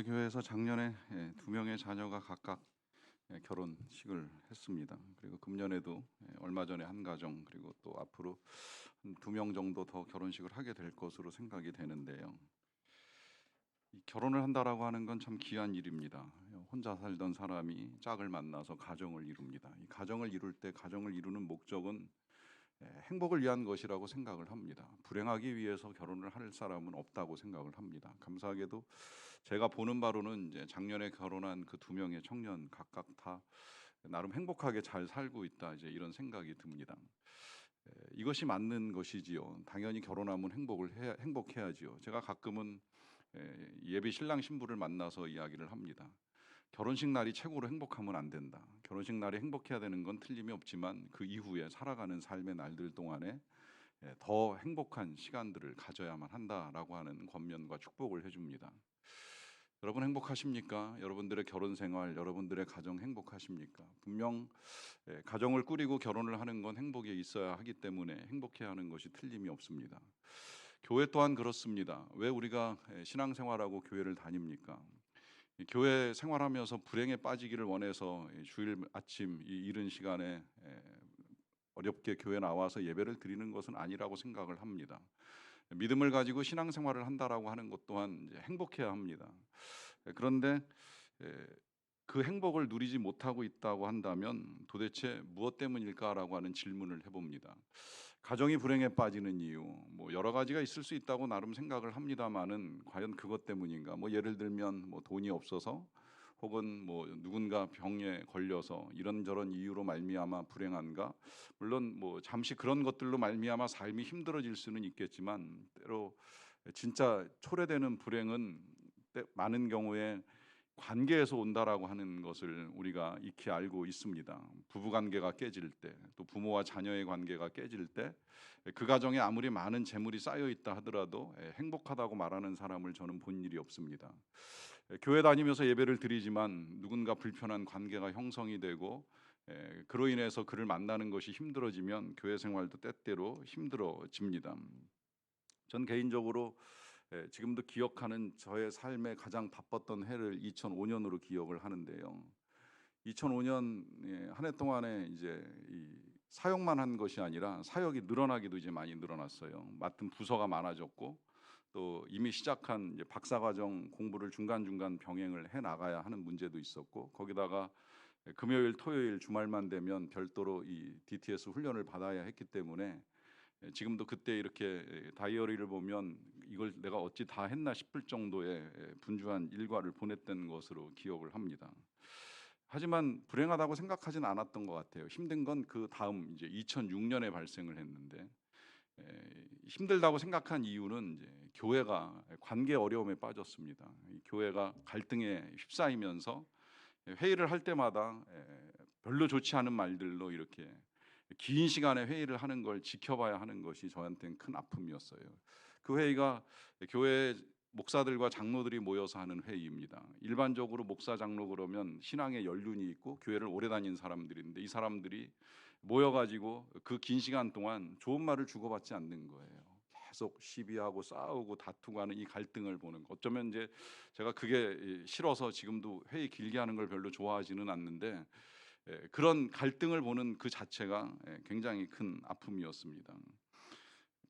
교회에서 작년에 두 명의 자녀가 각각 결혼식을 했습니다. 그리고 금년에도 얼마 전에 한 가정, 그리고 또 앞으로 두 명 정도 더 결혼식을 하게 될 것으로 생각이 되는데요. 이 결혼을 한다라고 하는 건 참 귀한 일입니다. 혼자 살던 사람이 짝을 만나서 가정을 이룹니다. 이 가정을 이룰 때 가정을 이루는 목적은 행복을 위한 것이라고 생각을 합니다. 불행하기 위해서 결혼을 할 사람은 없다고 생각을 합니다. 감사하게도 제가 보는 바로는 이제 작년에 결혼한 그 두 명의 청년 각각 다 나름 행복하게 잘 살고 있다, 이제 이런 생각이 듭니다. 이것이 맞는 것이지요. 당연히 결혼하면 행복해야지요. 제가 가끔은 예비 신랑 신부를 만나서 이야기를 합니다. 결혼식 날이 최고로 행복하면 안 된다. 결혼식 날이 행복해야 되는 건 틀림이 없지만 그 이후에 살아가는 삶의 날들 동안에 더 행복한 시간들을 가져야만 한다라고 하는 권면과 축복을 해줍니다. 여러분 행복하십니까? 여러분들의 결혼 생활, 여러분들의 가정 행복하십니까? 분명 가정을 꾸리고 결혼을 하는 건 행복이 있어야 하기 때문에 행복해야 하는 것이 틀림이 없습니다. 교회 또한 그렇습니다. 왜 우리가 신앙생활하고 교회를 다닙니까? 이 교회 생활하면서 불행에 빠지기를 원해서 주일 아침 이 이른 시간에 어렵게 교회 나와서 예배를 드리는 것은 아니라고 생각을 합니다. 믿음을 가지고 신앙생활을 한다라고 하는 것 또한 이제 행복해야 합니다. 그런데 그 행복을 누리지 못하고 있다고 한다면 도대체 무엇 때문일까라고 하는 질문을 해봅니다. 가정이 불행에 빠지는 이유, 뭐 여러 가지가 있을 수 있다고 나름 생각을 합니다만은 과연 그것 때문인가? 뭐 예를 들면 뭐 돈이 없어서, 혹은 뭐 누군가 병에 걸려서 이런저런 이유로 말미암아 불행한가? 물론 뭐 잠시 그런 것들로 말미암아 삶이 힘들어질 수는 있겠지만, 때로 진짜 초래되는 불행은 많은 경우에 관계에서 온다라고 하는 것을 우리가 익히 알고 있습니다. 부부 관계가 깨질 때, 또 부모와 자녀의 관계가 깨질 때, 그 가정에 아무리 많은 재물이 쌓여 있다 하더라도 행복하다고 말하는 사람을 저는 본 일이 없습니다. 교회 다니면서 예배를 드리지만 누군가 불편한 관계가 형성이 되고, 그로 인해서 그를 만나는 것이 힘들어지면 교회 생활도 때때로 힘들어집니다. 전 개인적으로 지금도 기억하는 저의 삶의 가장 바빴던 해를 2005년으로 기억을 하는데요. 2005년 한 해 동안에 이제 이 사역만 한 것이 아니라 사역이 늘어나기도 이제 많이 늘어났어요. 맡은 부서가 많아졌고, 또 이미 시작한 이제 박사과정 공부를 중간중간 병행을 해 나가야 하는 문제도 있었고, 거기다가 금요일, 토요일, 주말만 되면 별도로 이 DTS 훈련을 받아야 했기 때문에 지금도 그때 이렇게 다이어리를 보면 이걸 내가 어찌 다 했나 싶을 정도의 분주한 일과를 보냈던 것으로 기억을 합니다. 하지만 불행하다고 생각하진 않았던 것 같아요. 힘든 건 그 다음 이제 2006년에 발생을 했는데, 힘들다고 생각한 이유는 이제 교회가 관계 어려움에 빠졌습니다. 이 교회가 갈등에 휩싸이면서 회의를 할 때마다 별로 좋지 않은 말들로 이렇게 긴 시간의 회의를 하는 걸 지켜봐야 하는 것이 저한테는 큰 아픔이었어요. 그 회의가 교회 목사들과 장로들이 모여서 하는 회의입니다. 일반적으로 목사 장로 그러면 신앙의 연륜이 있고 교회를 오래 다닌 사람들인데, 이 사람들이 모여가지고 그 긴 시간 동안 좋은 말을 주고받지 않는 거예요. 계속 시비하고 싸우고 다투고 하는 이 갈등을 보는 거. 어쩌면 이제 제가 그게 싫어서 지금도 회의 길게 하는 걸 별로 좋아하지는 않는데, 그런 갈등을 보는 그 자체가 굉장히 큰 아픔이었습니다.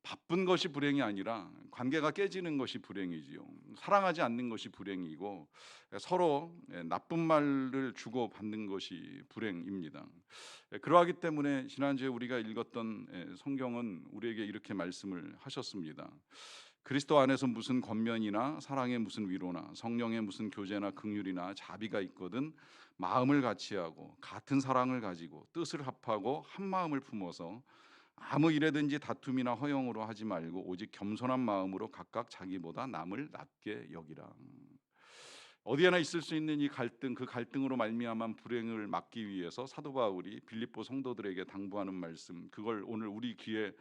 바쁜 것이 불행이 아니라 관계가 깨지는 것이 불행이지요. 사랑하지 않는 것이 불행이고, 서로 나쁜 말을 주고받는 것이 불행입니다. 그러하기 때문에 지난주에 우리가 읽었던 성경은 우리에게 이렇게 말씀을 하셨습니다. 그리스도 안에서 무슨 권면이나 사랑의 무슨 위로나 성령의 무슨 교제나 긍휼이나 자비가 있거든 마음을 같이하고 같은 사랑을 가지고 뜻을 합하고 한 마음을 품어서 아무 일에든지 다툼이나 허영으로 하지 말고 오직 겸손한 마음으로 각각 자기보다 남을 낮게 여기라. 어디에나 있을 수 있는 이 갈등, 그 갈등으로 말미암은 불행을 막기 위해서 사도 바울이 빌립보 성도들에게 당부하는 말씀, 그걸 오늘 우리 귀에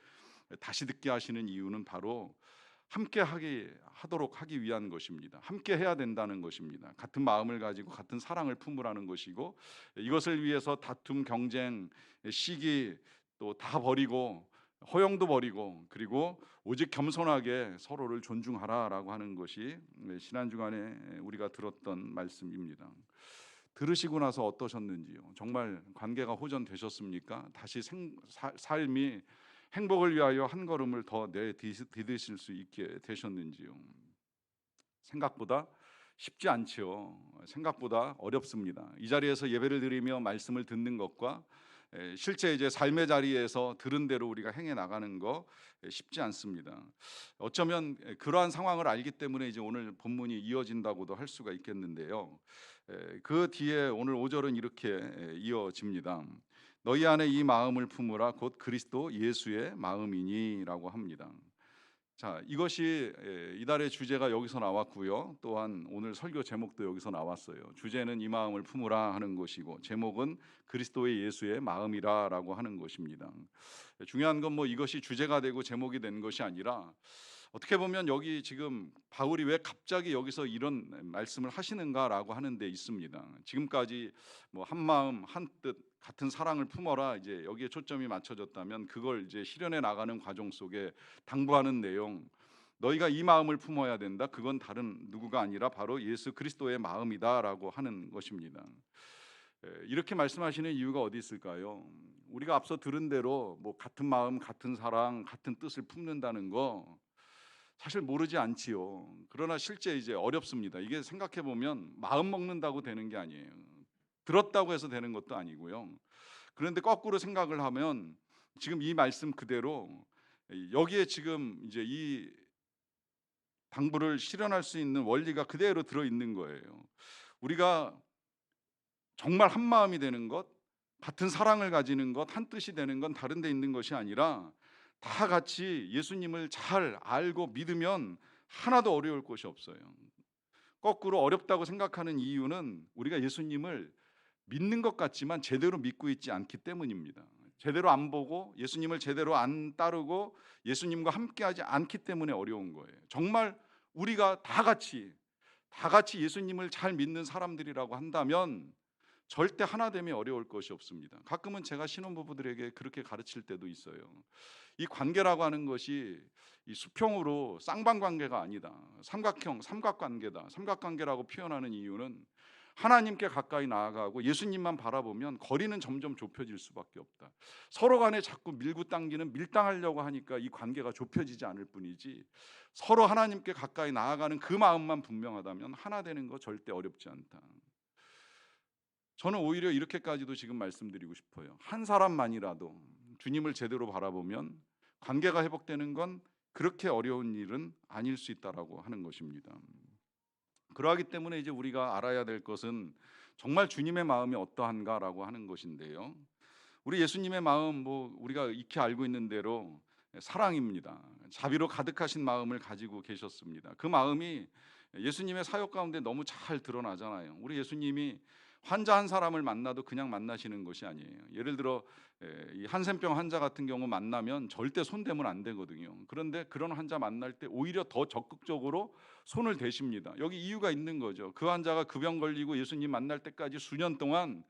다시 듣게 하시는 이유는 바로 함께 하도록 하기 위한 것입니다. 함께 해야 된다는 것입니다. 같은 마음을 가지고 같은 사랑을 품으라는 것이고, 이것을 위해서 다툼, 경쟁, 시기 또 다 버리고 허영도 버리고 그리고 오직 겸손하게 서로를 존중하라라고 하는 것이 지난 주간에 우리가 들었던 말씀입니다. 들으시고 나서 어떠셨는지요? 정말 관계가 호전되셨습니까? 다시 삶이 행복을 위하여 한 걸음을 더 내디디실 수 있게 되셨는지요? 생각보다 쉽지 않지요. 생각보다 어렵습니다. 이 자리에서 예배를 드리며 말씀을 듣는 것과 실제 이제 삶의 자리에서 들은 대로 우리가 행해 나가는 거 쉽지 않습니다. 어쩌면 그러한 상황을 알기 때문에 이제 오늘 본문이 이어진다고도 할 수가 있겠는데요. 그 뒤에 오늘 5절은 이렇게 이어집니다. 너희 안에 이 마음을 품으라 곧 그리스도 예수의 마음이니라고 합니다. 자, 이것이 이달의 주제가 여기서 나왔고요. 또한 오늘 설교 제목도 여기서 나왔어요. 주제는 이 마음을 품으라 하는 것이고 제목은 그리스도의 예수의 마음이라라고 하는 것입니다. 중요한 건 뭐 이것이 주제가 되고 제목이 된 것이 아니라 어떻게 보면 여기 지금 바울이 왜 갑자기 여기서 이런 말씀을 하시는가라고 하는 데 있습니다. 지금까지 뭐 한 마음 한 뜻 같은 사랑을 품어라 이제 여기에 초점이 맞춰졌다면 그걸 이제 실현해 나가는 과정 속에 당부하는 내용, 너희가 이 마음을 품어야 된다. 그건 다른 누구가 아니라 바로 예수 그리스도의 마음이다라고 하는 것입니다. 이렇게 말씀하시는 이유가 어디 있을까요? 우리가 앞서 들은 대로 뭐 같은 마음, 같은 사랑, 같은 뜻을 품는다는 거 사실 모르지 않지요. 그러나 실제 이제 어렵습니다. 이게 생각해 보면 마음 먹는다고 되는 게 아니에요. 들었다고 해서 되는 것도 아니고요. 그런데 거꾸로 생각을 하면 지금 이 말씀 그대로 여기에 지금 이제 이 당부를 실현할 수 있는 원리가 그대로 들어 있는 거예요. 우리가 정말 한 마음이 되는 것, 같은 사랑을 가지는 것, 한 뜻이 되는 건 다른 데 있는 것이 아니라 다 같이 예수님을 잘 알고 믿으면 하나도 어려울 것이 없어요. 거꾸로 어렵다고 생각하는 이유는 우리가 예수님을 믿는 것 같지만 제대로 믿고 있지 않기 때문입니다. 제대로 안 보고 예수님을 제대로 안 따르고 예수님과 함께하지 않기 때문에 어려운 거예요. 정말 우리가 다 같이 예수님을 잘 믿는 사람들이라고 한다면 절대 하나 됨이 어려울 것이 없습니다. 가끔은 제가 신혼부부들에게 그렇게 가르칠 때도 있어요. 이 관계라고 하는 것이 이 수평으로 쌍방관계가 아니다. 삼각형, 삼각관계다. 삼각관계라고 표현하는 이유는 하나님께 가까이 나아가고 예수님만 바라보면 거리는 점점 좁혀질 수밖에 없다. 서로 간에 자꾸 밀고 당기는 밀당하려고 하니까 이 관계가 좁혀지지 않을 뿐이지 서로 하나님께 가까이 나아가는 그 마음만 분명하다면 하나 되는 거 절대 어렵지 않다. 저는 오히려 이렇게까지도 지금 말씀드리고 싶어요. 한 사람만이라도 주님을 제대로 바라보면 관계가 회복되는 건 그렇게 어려운 일은 아닐 수 있다라고 하는 것입니다. 그러하기 때문에 이제 우리가 알아야 될 것은 정말 주님의 마음이 어떠한가라고 하는 것인데요. 우리 예수님의 마음 뭐 우리가 익히 알고 있는 대로 사랑입니다. 자비로 가득하신 마음을 가지고 계셨습니다. 그 마음이 예수님의 사역 가운데 너무 잘 드러나잖아요. 우리 예수님이 환자 한 사람을 만나도 그냥 만나시는 것이 아니에요. 예를 들어 이 한센병 환자 같은 경우 만나면 절대 손 대면 안 되거든요. 그런데 그런 환자 만날 때 오히려 더 적극적으로 손을 대십니다. 여기 이유가 있는 거죠. 그 환자가 그 병 걸리고 예수님 만날 때까지 수년 동안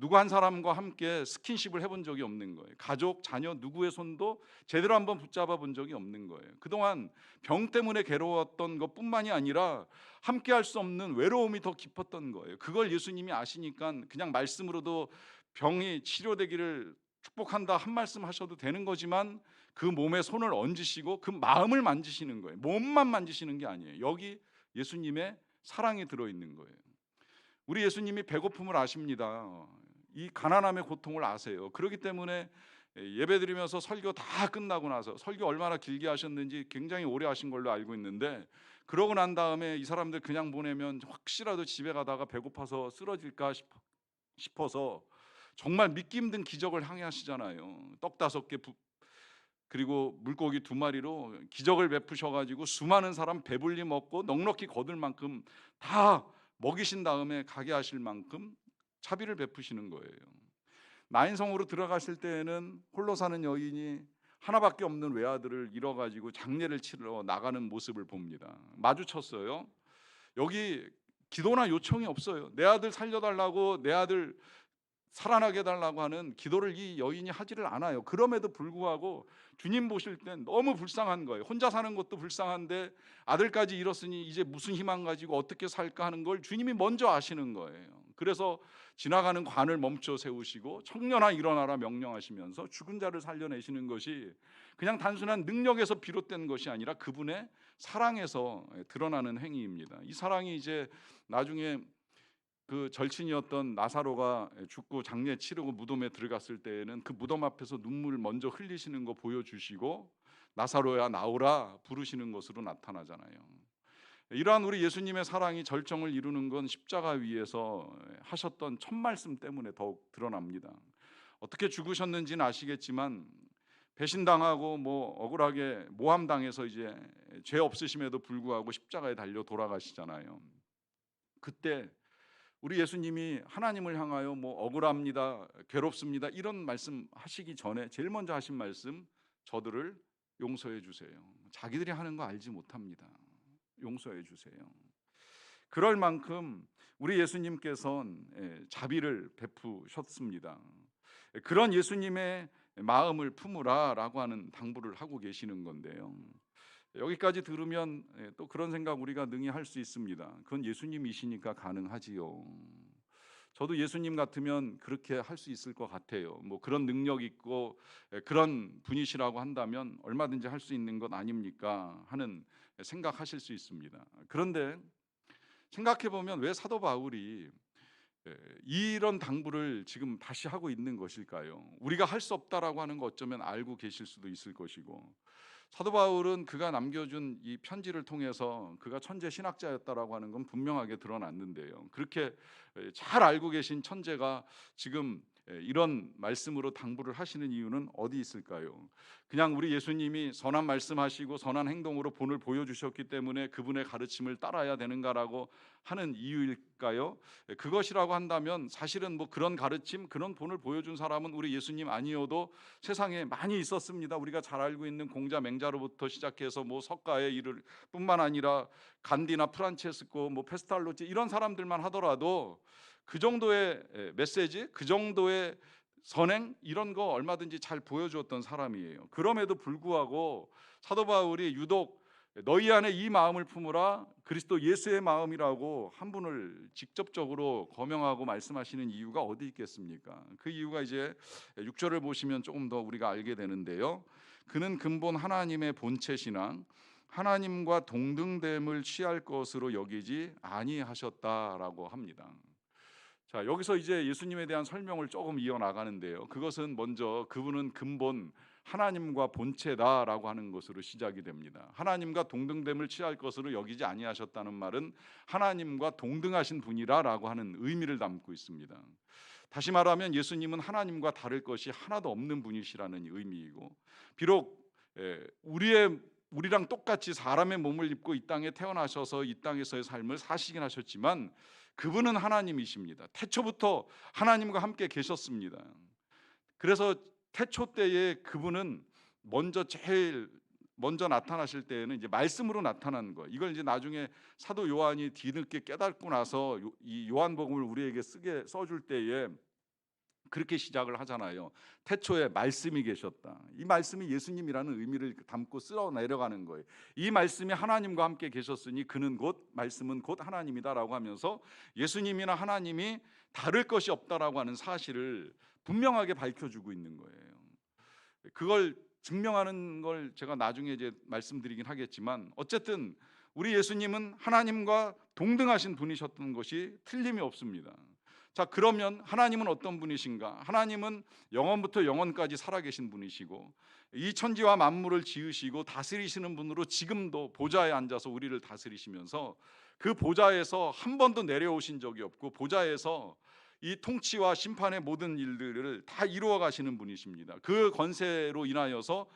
누구 한 사람과 함께 스킨십을 해본 적이 없는 거예요. 가족, 자녀 누구의 손도 제대로 한번 붙잡아 본 적이 없는 거예요. 그동안 병 때문에 괴로웠던 것뿐만이 아니라 함께 할 수 없는 외로움이 더 깊었던 거예요. 그걸 예수님이 아시니까 그냥 말씀으로도 병이 치료되기를 축복한다 한 말씀 하셔도 되는 거지만 그 몸에 손을 얹으시고 그 마음을 만지시는 거예요. 몸만 만지시는 게 아니에요. 여기 예수님의 사랑이 들어있는 거예요. 우리 예수님이 배고픔을 아십니다. 이 가난함의 고통을 아세요. 그렇기 때문에 예배드리면서 설교 다 끝나고 나서 설교 얼마나 길게 하셨는지 굉장히 오래 하신 걸로 알고 있는데 그러고 난 다음에 이 사람들 그냥 보내면 혹시라도 집에 가다가 배고파서 쓰러질까 싶어서 정말 믿기 힘든 기적을 항해하시잖아요. 떡 5개 그리고 물고기 2마리로 기적을 베푸셔가지고 수많은 사람 배불리 먹고 넉넉히 거둘 만큼 다 먹이신 다음에 가게 하실 만큼 자비를 베푸시는 거예요. 나인성으로 들어가실 때에는 홀로 사는 여인이 하나밖에 없는 외아들을 잃어가지고 장례를 치러 나가는 모습을 봅니다. 마주쳤어요. 여기 기도나 요청이 없어요. 내 아들 살려달라고 내 아들 살아나게 해달라고 하는 기도를 이 여인이 하지를 않아요. 그럼에도 불구하고 주님 보실 땐 너무 불쌍한 거예요. 혼자 사는 것도 불쌍한데 아들까지 잃었으니 이제 무슨 희망 가지고 어떻게 살까 하는 걸 주님이 먼저 아시는 거예요. 그래서 지나가는 관을 멈춰 세우시고 청년아 일어나라 명령하시면서 죽은 자를 살려내시는 것이 그냥 단순한 능력에서 비롯된 것이 아니라 그분의 사랑에서 드러나는 행위입니다. 이 사랑이 이제 나중에 그 절친이었던 나사로가 죽고 장례 치르고 무덤에 들어갔을 때에는 그 무덤 앞에서 눈물 먼저 흘리시는 거 보여주시고 나사로야 나오라 부르시는 것으로 나타나잖아요. 이러한 우리 예수님의 사랑이 절정을 이루는 건 십자가 위에서 하셨던 첫 말씀 때문에 더욱 드러납니다. 어떻게 죽으셨는지는 아시겠지만 배신당하고 뭐 억울하게 모함당해서 이제 죄 없으심에도 불구하고 십자가에 달려 돌아가시잖아요. 그때 우리 예수님이 하나님을 향하여 뭐 억울합니다, 괴롭습니다 이런 말씀하시기 전에 제일 먼저 하신 말씀, 저들을 용서해 주세요. 자기들이 하는 거 알지 못합니다. 용서해 주세요. 그럴 만큼 우리 예수님께서는 자비를 베푸셨습니다. 그런 예수님의 마음을 품으라라고 하는 당부를 하고 계시는 건데요. 여기까지 들으면 또 그런 생각 우리가 능히 할 수 있습니다. 그건 예수님이시니까 가능하지요. 저도 예수님 같으면 그렇게 할 수 있을 것 같아요. 뭐 그런 능력 있고 그런 분이시라고 한다면 얼마든지 할 수 있는 것 아닙니까 하는 생각하실 수 있습니다. 그런데 생각해 보면 왜 사도 바울이 이런 당부를 지금 다시 하고 있는 것일까요? 우리가 할 수 없다라고 하는 거 어쩌면 알고 계실 수도 있을 것이고, 사도 바울은 그가 남겨준 이 편지를 통해서 그가 천재 신학자였다라고 하는 건 분명하게 드러났는데요. 그렇게 잘 알고 계신 천재가 지금 이런 말씀으로 당부를 하시는 이유는 어디 있을까요? 그냥 우리 예수님이 선한 말씀하시고 선한 행동으로 본을 보여주셨기 때문에 그분의 가르침을 따라야 되는가라고 하는 이유일까요? 그것이라고 한다면 사실은 뭐 그런 가르침, 그런 본을 보여준 사람은 우리 예수님 아니어도 세상에 많이 있었습니다. 우리가 잘 알고 있는 공자 맹자로부터 시작해서 뭐 석가에 이를 뿐만 아니라 간디나 프란체스코, 뭐 페스탈로치 이런 사람들만 하더라도 그 정도의 메시지, 그 정도의 선행 이런 거 얼마든지 잘 보여주었던 사람이에요. 그럼에도 불구하고 사도 바울이 유독 너희 안에 이 마음을 품으라, 그리스도 예수의 마음이라고 한 분을 직접적으로 거명하고 말씀하시는 이유가 어디 있겠습니까? 그 이유가 이제 6절을 보시면 조금 더 우리가 알게 되는데요. 그는 근본 하나님의 본체 신앙, 하나님과 동등됨을 취할 것으로 여기지 아니하셨다라고 합니다. 자, 여기서 이제 예수님에 대한 설명을 조금 이어나가는데요. 그것은 먼저 그분은 근본 하나님과 본체다라고 하는 것으로 시작이 됩니다. 하나님과 동등됨을 취할 것으로 여기지 아니하셨다는 말은 하나님과 동등하신 분이라라고 하는 의미를 담고 있습니다. 다시 말하면 예수님은 하나님과 다를 것이 하나도 없는 분이시라는 의미이고, 비록 우리랑 똑같이 사람의 몸을 입고 이 땅에 태어나셔서 이 땅에서의 삶을 사시긴 하셨지만 그분은 하나님이십니다. 태초부터 하나님과 함께 계셨습니다. 그래서 태초 때에 그분은 제일 먼저 나타나실 때에는 이제 말씀으로 나타나는 거예요. 이걸 이제 나중에 사도 요한이 뒤늦게 깨닫고 나서 이 요한복음을 우리에게 써줄 때에 그렇게 시작을 하잖아요. 태초에 말씀이 계셨다. 이 말씀이 예수님이라는 의미를 담고 쓸어 내려가는 거예요. 이 말씀이 하나님과 함께 계셨으니 그는 곧 말씀은 곧 하나님이다라고 하면서 예수님이나 하나님이 다를 것이 없다라고 하는 사실을 분명하게 밝혀주고 있는 거예요. 그걸 증명하는 걸 제가 나중에 이제 말씀드리긴 하겠지만 어쨌든 우리 예수님은 하나님과 동등하신 분이셨던 것이 틀림이 없습니다. 자, 그러면 하나님은 어떤 분이신가? 하나님은 영원부터 영원까지 살아계신 분이시고 이 천지와 만물을 지으시고 다스리시는 분으로 지금도 보좌에 앉아서 우리를 다스리시면서 그 보좌에서 한 번도 내려오신 적이 없고 보좌에서 이 통치와 심판의 모든 일들을 다 이루어 가시는 분이십니다. 그 권세로 인하여서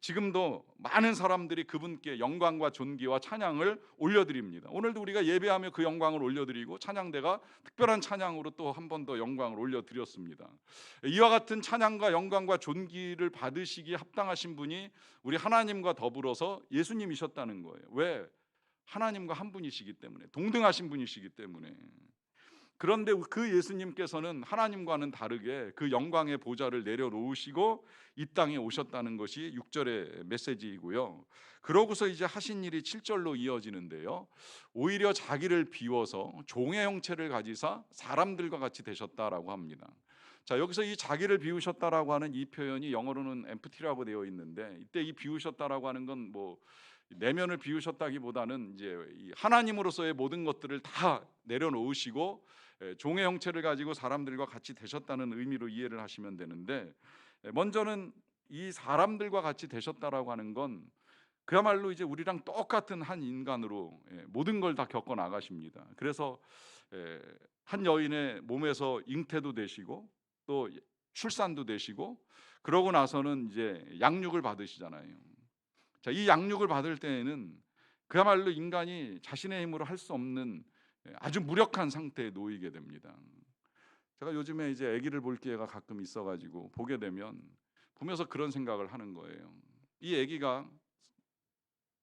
지금도 많은 사람들이 그분께 영광과 존귀와 찬양을 올려드립니다. 오늘도 우리가 예배하며 그 영광을 올려드리고 찬양대가 특별한 찬양으로 또 한 번 더 영광을 올려드렸습니다. 이와 같은 찬양과 영광과 존귀를 받으시기에 합당하신 분이 우리 하나님과 더불어서 예수님이셨다는 거예요. 왜? 하나님과 한 분이시기 때문에, 동등하신 분이시기 때문에. 그런데 그 예수님께서는 하나님과는 다르게 그 영광의 보좌를 내려놓으시고 이 땅에 오셨다는 것이 6절의 메시지이고요. 그러고서 이제 하신 일이 7절로 이어지는데요. 오히려 자기를 비워서 종의 형체를 가지사 사람들과 같이 되셨다라고 합니다. 자, 여기서 이 자기를 비우셨다라고 하는 이 표현이 영어로는 empty라고 되어 있는데, 이때 이 비우셨다라고 하는 건 뭐 내면을 비우셨다기보다는 이제 이 하나님으로서의 모든 것들을 다 내려놓으시고 종의 형체를 가지고 사람들과 같이 되셨다는 의미로 이해를 하시면 되는데, 먼저는 이 사람들과 같이 되셨다라고 하는 건 그야말로 이제 우리랑 똑같은 한 인간으로 모든 걸 다 겪어 나가십니다. 그래서 한 여인의 몸에서 잉태도 되시고 또 출산도 되시고, 그러고 나서는 이제 양육을 받으시잖아요. 자, 이 양육을 받을 때에는 그야말로 인간이 자신의 힘으로 할 수 없는 아주 무력한 상태에 놓이게 됩니다. 제가 요즘에 이제 아기를 볼 기회가 가끔 있어가지고 보게 되면 보면서 그런 생각을 하는 거예요. 이 아기가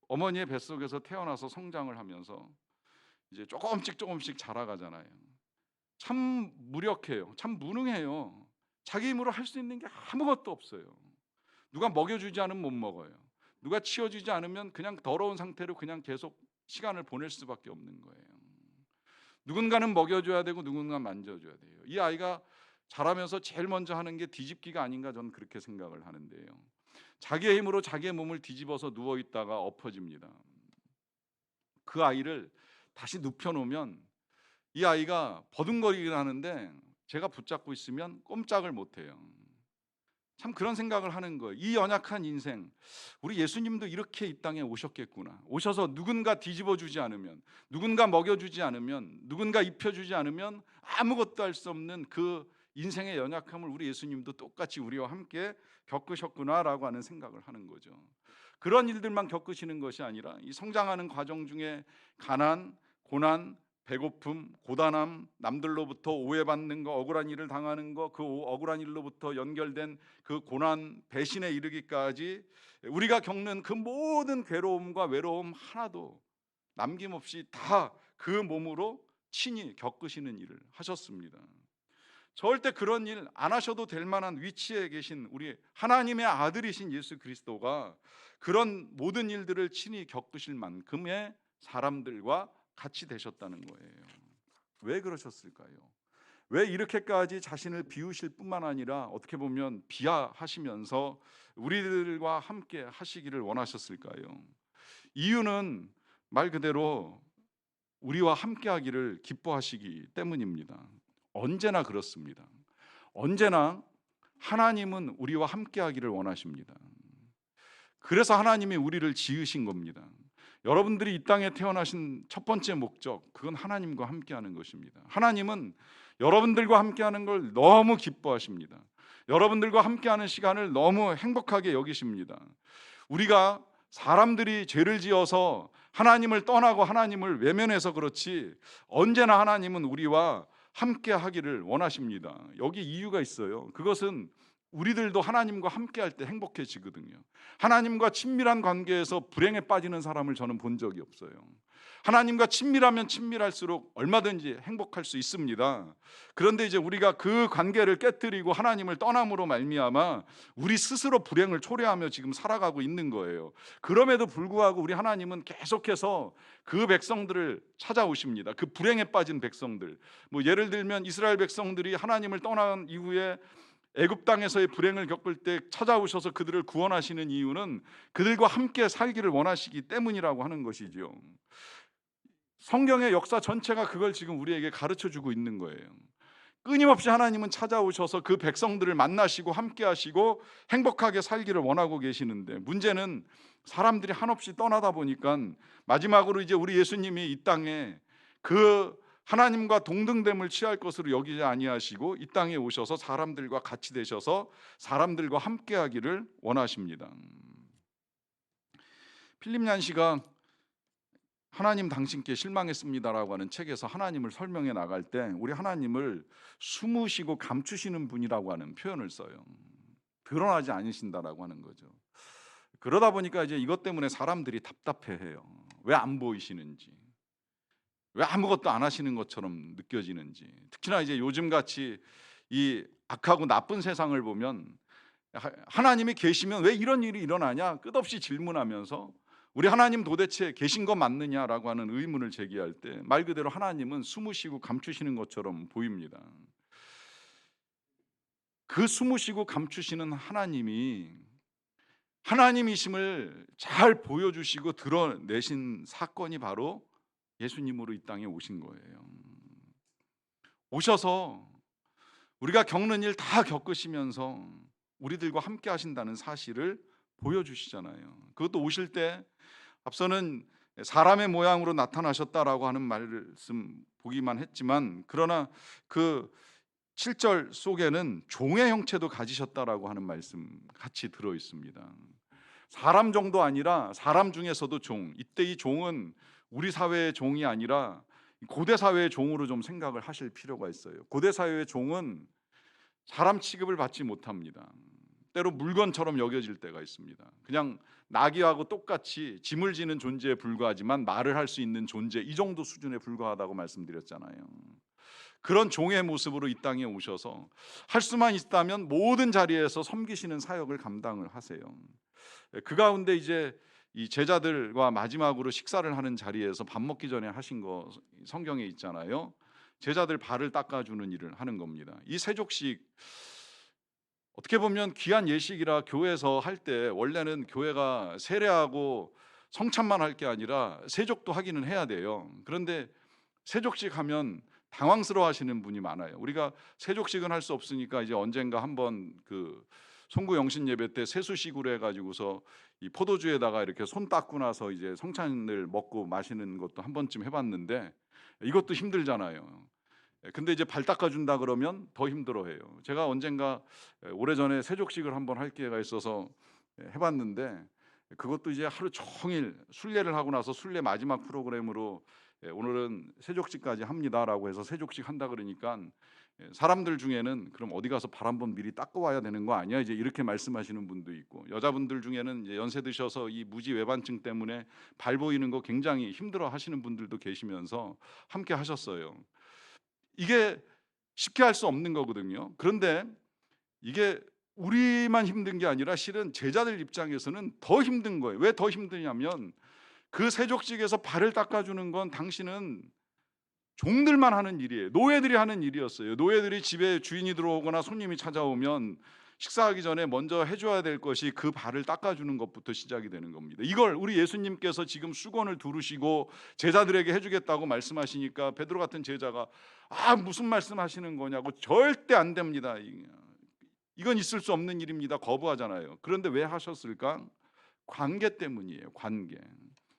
어머니의 뱃속에서 태어나서 성장을 하면서 이제 조금씩 자라가잖아요. 참 무력해요. 참 무능해요. 자기 힘으로 할 수 있는 게 아무것도 없어요. 누가 먹여주지 않으면 못 먹어요. 누가 치워주지 않으면 그냥 더러운 상태로 그냥 계속 시간을 보낼 수밖에 없는 거예요. 누군가는 먹여줘야 되고 누군가는 만져줘야 돼요. 이 아이가 자라면서 제일 먼저 하는 게 뒤집기가 아닌가, 저는 그렇게 생각을 하는데요. 자기의 힘으로 자기의 몸을 뒤집어서 누워있다가 엎어집니다. 그 아이를 다시 눕혀놓으면 이 아이가 버둥거리긴 하는데 제가 붙잡고 있으면 꼼짝을 못해요. 참 그런 생각을 하는 거예요. 이 연약한 인생, 우리 예수님도 이렇게 이 땅에 오셨겠구나. 오셔서 누군가 뒤집어주지 않으면, 누군가 먹여주지 않으면, 누군가 입혀주지 않으면 아무것도 할 수 없는 그 인생의 연약함을 우리 예수님도 똑같이 우리와 함께 겪으셨구나라고 하는 생각을 하는 거죠. 그런 일들만 겪으시는 것이 아니라 이 성장하는 과정 중에 가난, 고난, 배고픔, 고단함, 남들로부터 오해받는 거, 억울한 일을 당하는 거, 그 억울한 일로부터 연결된 그 고난, 배신에 이르기까지 우리가 겪는 그 모든 괴로움과 외로움 하나도 남김없이 다 그 몸으로 친히 겪으시는 일을 하셨습니다. 절대 그런 일 안 하셔도 될 만한 위치에 계신 우리 하나님의 아들이신 예수 그리스도가 그런 모든 일들을 친히 겪으실 만큼의 사람들과 같이 되셨다는 거예요. 왜 그러셨을까요? 왜 이렇게까지 자신을 비우실 뿐만 아니라 어떻게 보면 비하하시면서 우리들과 함께 하시기를 원하셨을까요? 이유는 말 그대로 우리와 함께 하기를 기뻐하시기 때문입니다. 언제나 그렇습니다. 언제나 하나님은 우리와 함께 하기를 원하십니다. 그래서 하나님이 우리를 지으신 겁니다. 여러분들이 이 땅에 태어나신 첫 번째 목적, 그건 하나님과 함께하는 것입니다. 하나님은 여러분들과 함께하는 걸 너무 기뻐하십니다. 여러분들과 함께하는 시간을 너무 행복하게 여기십니다. 우리가 사람들이 죄를 지어서 하나님을 떠나고 하나님을 외면해서 그렇지, 언제나 하나님은 우리와 함께 하기를 원하십니다. 여기 이유가 있어요. 그것은 우리들도 하나님과 함께 할 때 행복해지거든요. 하나님과 친밀한 관계에서 불행에 빠지는 사람을 저는 본 적이 없어요. 하나님과 친밀하면 친밀할수록 얼마든지 행복할 수 있습니다. 그런데 이제 우리가 그 관계를 깨뜨리고 하나님을 떠남으로 말미암아 우리 스스로 불행을 초래하며 지금 살아가고 있는 거예요. 그럼에도 불구하고 우리 하나님은 계속해서 그 백성들을 찾아오십니다. 그 불행에 빠진 백성들. 뭐 예를 들면 이스라엘 백성들이 하나님을 떠난 이후에 애굽 땅에서의 불행을 겪을 때 찾아오셔서 그들을 구원하시는 이유는 그들과 함께 살기를 원하시기 때문이라고 하는 것이죠. 성경의 역사 전체가 그걸 지금 우리에게 가르쳐주고 있는 거예요. 끊임없이 하나님은 찾아오셔서 그 백성들을 만나시고 함께 하시고 행복하게 살기를 원하고 계시는데, 문제는 사람들이 한없이 떠나다 보니까 마지막으로 이제 우리 예수님이 이 땅에 그 하나님과 동등됨을 취할 것으로 여기지 아니하시고 이 땅에 오셔서 사람들과 같이 되셔서 사람들과 함께 하기를 원하십니다. 필립 얀시가 하나님 당신께 실망했습니다라고 하는 책에서 하나님을 설명해 나갈 때 우리 하나님을 숨으시고 감추시는 분이라고 하는 표현을 써요. 드러나지 않으신다라고 하는 거죠. 그러다 보니까 이제 이것 때문에 사람들이 답답해해요. 왜 안 보이시는지, 왜 아무것도 안 하시는 것처럼 느껴지는지, 특히나 이제 요즘같이 이 악하고 나쁜 세상을 보면 하나님이 계시면 왜 이런 일이 일어나냐 끝없이 질문하면서 우리 하나님 도대체 계신 거 맞느냐라고 하는 의문을 제기할 때 말 그대로 하나님은 숨으시고 감추시는 것처럼 보입니다. 그 숨으시고 감추시는 하나님이 하나님이심을 잘 보여주시고 드러내신 사건이 바로 예수님으로 이 땅에 오신 거예요. 오셔서 우리가 겪는 일 다 겪으시면서 우리들과 함께 하신다는 사실을 보여주시잖아요. 그것도 오실 때 앞서는 사람의 모양으로 나타나셨다라고 하는 말씀 보기만 했지만, 그러나 그 7절 속에는 종의 형체도 가지셨다라고 하는 말씀 같이 들어 있습니다. 사람 정도 아니라 사람 중에서도 종. 이때 이 종은 우리 사회의 종이 아니라 고대 사회의 종으로 좀 생각을 하실 필요가 있어요. 고대 사회의 종은 사람 취급을 받지 못합니다. 때로 물건처럼 여겨질 때가 있습니다. 그냥 나귀하고 똑같이 짐을 지는 존재에 불과하지만 말을 할 수 있는 존재, 이 정도 수준에 불과하다고 말씀드렸잖아요. 그런 종의 모습으로 이 땅에 오셔서 할 수만 있다면 모든 자리에서 섬기시는 사역을 감당을 하세요. 그 가운데 이제 이 제자들과 마지막으로 식사를 하는 자리에서 밥 먹기 전에 하신 거 성경에 있잖아요. 제자들 발을 닦아주는 일을 하는 겁니다. 이 세족식, 어떻게 보면 귀한 예식이라 교회에서 할 때 원래는 교회가 세례하고 성찬만 할 게 아니라 세족도 하기는 해야 돼요. 그런데 세족식 하면 당황스러워 하시는 분이 많아요. 우리가 세족식은 할 수 없으니까 이제 언젠가 한번 그 송구 영신 예배 때 세수식으로 해가지고서 이 포도주에다가 이렇게 손 닦고 나서 이제 성찬을 먹고 마시는 것도 한 번쯤 해봤는데 이것도 힘들잖아요. 근데 이제 발 닦아준다 그러면 더 힘들어해요. 제가 언젠가 오래전에 세족식을 한번 할 기회가 있어서 해봤는데, 그것도 이제 하루 종일 순례를 하고 나서 순례 마지막 프로그램으로 오늘은 세족식까지 합니다라고 해서 세족식 한다 그러니까 사람들 중에는 그럼 어디 가서 발 한번 미리 닦고 와야 되는 거 아니야? 이제 이렇게 말씀하시는 분도 있고, 여자분들 중에는 이제 연세 드셔서 이 무지 외반증 때문에 발 보이는 거 굉장히 힘들어 하시는 분들도 계시면서 함께 하셨어요. 이게 쉽게 할 수 없는 거거든요. 그런데 이게 우리만 힘든 게 아니라 실은 제자들 입장에서는 더 힘든 거예요. 왜 더 힘드냐면 그 세족식에서 발을 닦아주는 건 당신은 종들만 하는 일이에요. 노예들이 하는 일이었어요. 노예들이 집에 주인이 들어오거나 손님이 찾아오면 식사하기 전에 먼저 해줘야 될 것이 그 발을 닦아주는 것부터 시작이 되는 겁니다. 이걸 우리 예수님께서 지금 수건을 두르시고 제자들에게 해주겠다고 말씀하시니까 베드로 같은 제자가 무슨 말씀하시는 거냐고, 절대 안 됩니다. 이건 있을 수 없는 일입니다. 거부하잖아요. 그런데 왜 하셨을까? 관계 때문이에요. 관계.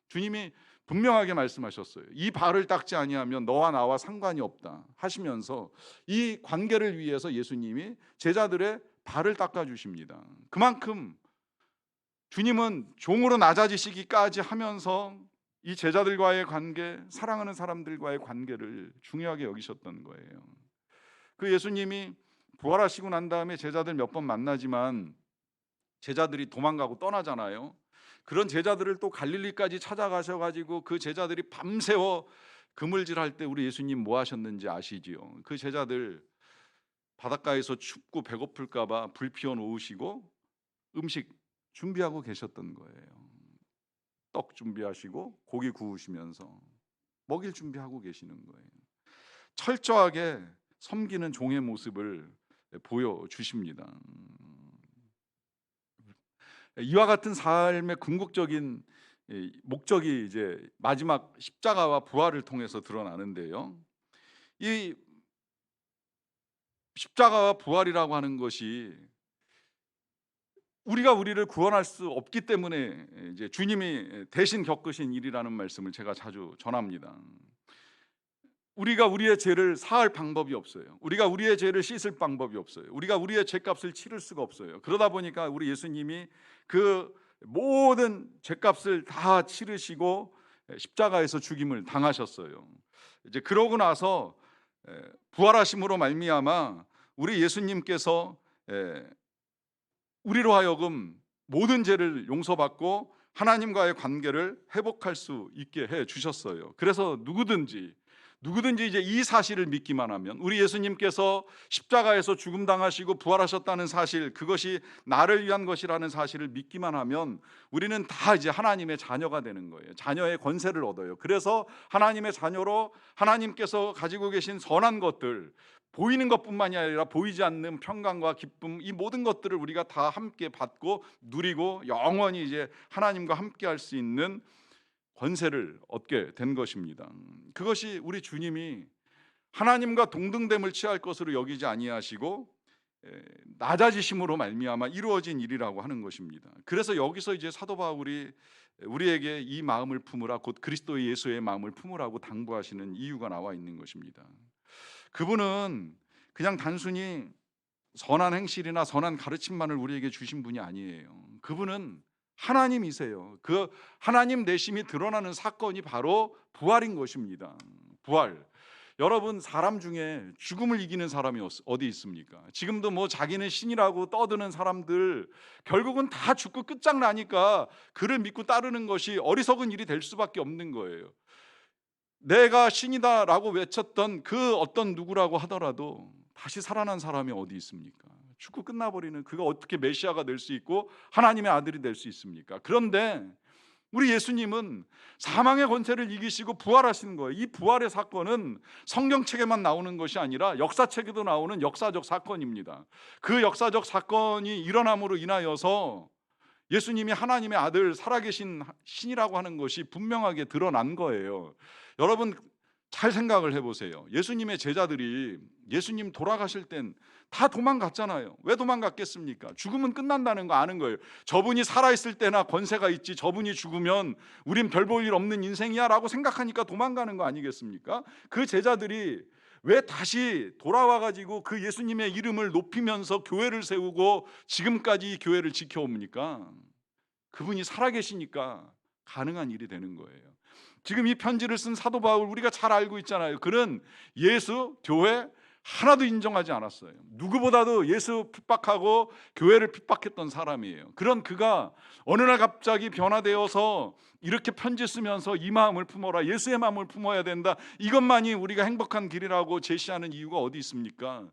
주님이 분명하게 말씀하셨어요. 이 발을 닦지 아니하면 너와 나와 상관이 없다 하시면서 이 관계를 위해서 예수님이 제자들의 발을 닦아주십니다. 그만큼 주님은 종으로 낮아지시기까지 하면서 이 제자들과의 관계, 사랑하는 사람들과의 관계를 중요하게 여기셨던 거예요. 그 예수님이 부활하시고 난 다음에 제자들 몇 번 만나지만 제자들이 도망가고 떠나잖아요. 그런 제자들을 또 갈릴리까지 찾아가셔가지고 그 제자들이 밤새워 그물질할 때 우리 예수님 뭐 하셨는지 아시지요? 그 제자들 바닷가에서 춥고 배고플까 봐 불 피워 놓으시고 음식 준비하고 계셨던 거예요. 떡 준비하시고 고기 구우시면서 먹일 준비하고 계시는 거예요. 철저하게 섬기는 종의 모습을 보여주십니다. 이와 같은 삶의 궁극적인 목적이 이제 마지막 십자가와 부활을 통해서 드러나는데요. 이 십자가와 부활이라고 하는 것이 우리가 우리를 구원할 수 없기 때문에 이제 주님이 대신 겪으신 일이라는 말씀을 제가 자주 전합니다. 우리가 우리의 죄를 사할 방법이 없어요. 우리가 우리의 죄를 씻을 방법이 없어요. 우리가 우리의 죄값을 치를 수가 없어요. 그러다 보니까 우리 예수님이 그 모든 죄값을 다 치르시고 십자가에서 죽임을 당하셨어요. 이제 그러고 나서 부활하심으로 말미암아 우리 예수님께서 우리로 하여금 모든 죄를 용서받고 하나님과의 관계를 회복할 수 있게 해 주셨어요. 그래서 누구든지 누구든지 이제 이 사실을 믿기만 하면, 우리 예수님께서 십자가에서 죽음 당하시고 부활하셨다는 사실, 그것이 나를 위한 것이라는 사실을 믿기만 하면 우리는 다 이제 하나님의 자녀가 되는 거예요. 자녀의 권세를 얻어요. 그래서 하나님의 자녀로 하나님께서 가지고 계신 선한 것들, 보이는 것뿐만이 아니라 보이지 않는 평강과 기쁨, 이 모든 것들을 우리가 다 함께 받고 누리고 영원히 이제 하나님과 함께 할 수 있는 권세를 얻게 된 것입니다. 그것이 우리 주님이 하나님과 동등됨을 취할 것으로 여기지 아니하시고 낮아지심으로 말미암아 이루어진 일이라고 하는 것입니다. 그래서 여기서 이제 사도 바울이 우리에게 이 마음을 품으라, 곧 그리스도 예수의 마음을 품으라고 당부하시는 이유가 나와 있는 것입니다. 그분은 그냥 단순히 선한 행실이나 선한 가르침만을 우리에게 주신 분이 아니에요. 그분은 하나님이세요. 그 하나님 내심이 드러나는 사건이 바로 부활인 것입니다. 부활. 여러분, 사람 중에 죽음을 이기는 사람이 어디 있습니까? 지금도 뭐 자기는 신이라고 떠드는 사람들, 결국은 다 죽고 끝장나니까 그를 믿고 따르는 것이 어리석은 일이 될 수밖에 없는 거예요. 내가 신이다라고 외쳤던 그 어떤 누구라고 하더라도 다시 살아난 사람이 어디 있습니까? 죽고 끝나버리는, 그가 어떻게 메시아가 될 수 있고 하나님의 아들이 될 수 있습니까? 그런데 우리 예수님은 사망의 권세를 이기시고 부활하시는 거예요. 이 부활의 사건은 성경책에만 나오는 것이 아니라 역사책에도 나오는 역사적 사건입니다. 그 역사적 사건이 일어남으로 인하여서 예수님이 하나님의 아들, 살아계신 신이라고 하는 것이 분명하게 드러난 거예요. 여러분, 잘 생각을 해보세요. 예수님의 제자들이 예수님 돌아가실 땐 다 도망갔잖아요. 왜 도망갔겠습니까? 죽으면 끝난다는 거 아는 거예요. 저분이 살아있을 때나 권세가 있지, 저분이 죽으면 우린 별 볼 일 없는 인생이야 라고 생각하니까 도망가는 거 아니겠습니까? 그 제자들이 왜 다시 돌아와가지고 그 예수님의 이름을 높이면서 교회를 세우고 지금까지 이 교회를 지켜옵니까? 그분이 살아계시니까 가능한 일이 되는 거예요. 지금 이 편지를 쓴 사도 바울, 우리가 잘 알고 있잖아요. 그는 예수, 교회 하나도 인정하지 않았어요. 누구보다도 예수 핍박하고 교회를 핍박했던 사람이에요. 그런 그가 어느 날 갑자기 변화되어서 이렇게 편지 쓰면서 이 마음을 품어라, 예수의 마음을 품어야 된다, 이것만이 우리가 행복한 길이라고 제시하는 이유가 어디 있습니까?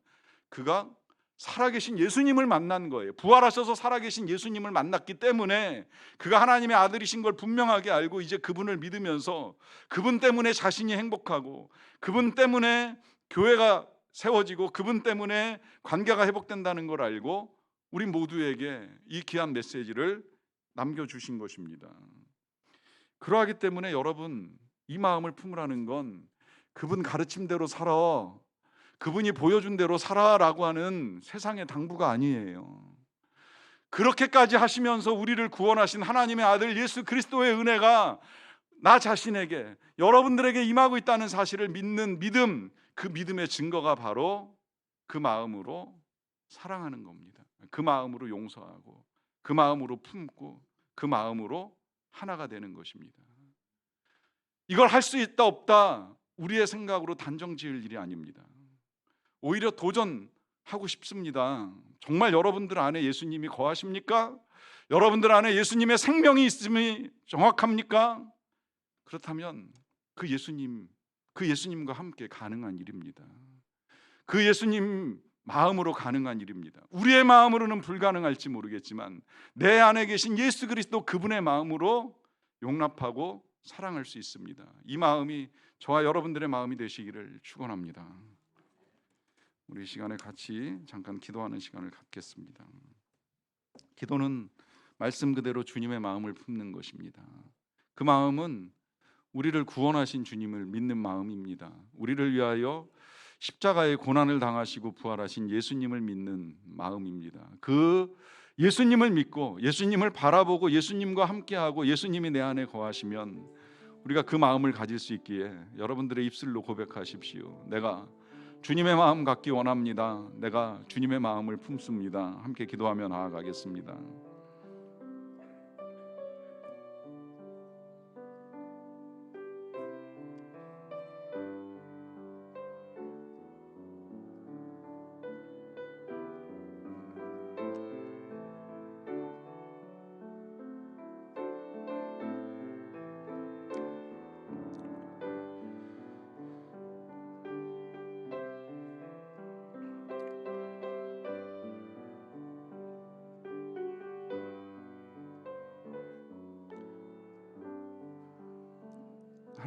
그가 살아계신 예수님을 만난 거예요. 부활하셔서 살아계신 예수님을 만났기 때문에 그가 하나님의 아들이신 걸 분명하게 알고 이제 그분을 믿으면서 그분 때문에 자신이 행복하고 그분 때문에 교회가 세워지고 그분 때문에 관계가 회복된다는 걸 알고 우리 모두에게 이 귀한 메시지를 남겨주신 것입니다. 그러하기 때문에 여러분, 이 마음을 품으라는 건 그분 가르침대로 살아, 그분이 보여준 대로 살아라고 하는 세상의 당부가 아니에요. 그렇게까지 하시면서 우리를 구원하신 하나님의 아들 예수 그리스도의 은혜가 나 자신에게, 여러분들에게 임하고 있다는 사실을 믿는 믿음, 그 믿음의 증거가 바로 그 마음으로 사랑하는 겁니다. 그 마음으로 용서하고 그 마음으로 품고 그 마음으로 하나가 되는 것입니다. 이걸 할 수 있다 없다 우리의 생각으로 단정 지을 일이 아닙니다. 오히려 도전하고 싶습니다. 정말 여러분들 안에 예수님이 거하십니까? 여러분들 안에 예수님의 생명이 있음이 정확합니까? 그렇다면 그 예수님과 함께 가능한 일입니다. 그 예수님 마음으로 가능한 일입니다. 우리의 마음으로는 불가능할지 모르겠지만 내 안에 계신 예수 그리스도 그분의 마음으로 용납하고 사랑할 수 있습니다. 이 마음이 저와 여러분들의 마음이 되시기를 축원합니다. 우리 시간에 같이 잠깐 기도하는 시간을 갖겠습니다. 기도는 말씀 그대로 주님의 마음을 품는 것입니다. 그 마음은 우리를 구원하신 주님을 믿는 마음입니다. 우리를 위하여 십자가의 고난을 당하시고 부활하신 예수님을 믿는 마음입니다. 그 예수님을 믿고 예수님을 바라보고 예수님과 함께하고 예수님이 내 안에 거하시면 우리가 그 마음을 가질 수 있기에 여러분들의 입술로 고백하십시오. 내가 주님의 마음 갖기 원합니다. 내가 주님의 마음을 품습니다. 함께 기도하며 나아가겠습니다.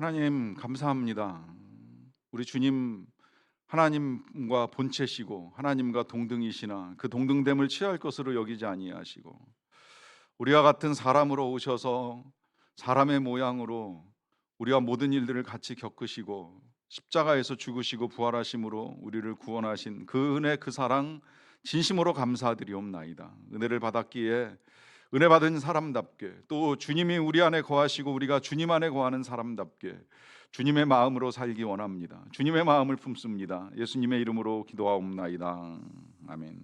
하나님 감사합니다. 우리 주님 하나님과 본체시고 하나님과 동등이시나 그 동등됨을 취할 것으로 여기지 아니하시고 우리와 같은 사람으로 오셔서 사람의 모양으로 우리와 모든 일들을 같이 겪으시고 십자가에서 죽으시고 부활하심으로 우리를 구원하신 그 은혜 그 사랑 진심으로 감사드리옵나이다. 은혜를 받았기에 은혜 받은 사람답게 또 주님이 우리 안에 거하시고 우리가 주님 안에 거하는 사람답게 주님의 마음으로 살기 원합니다. 주님의 마음을 품습니다. 예수님의 이름으로 기도하옵나이다. 아멘.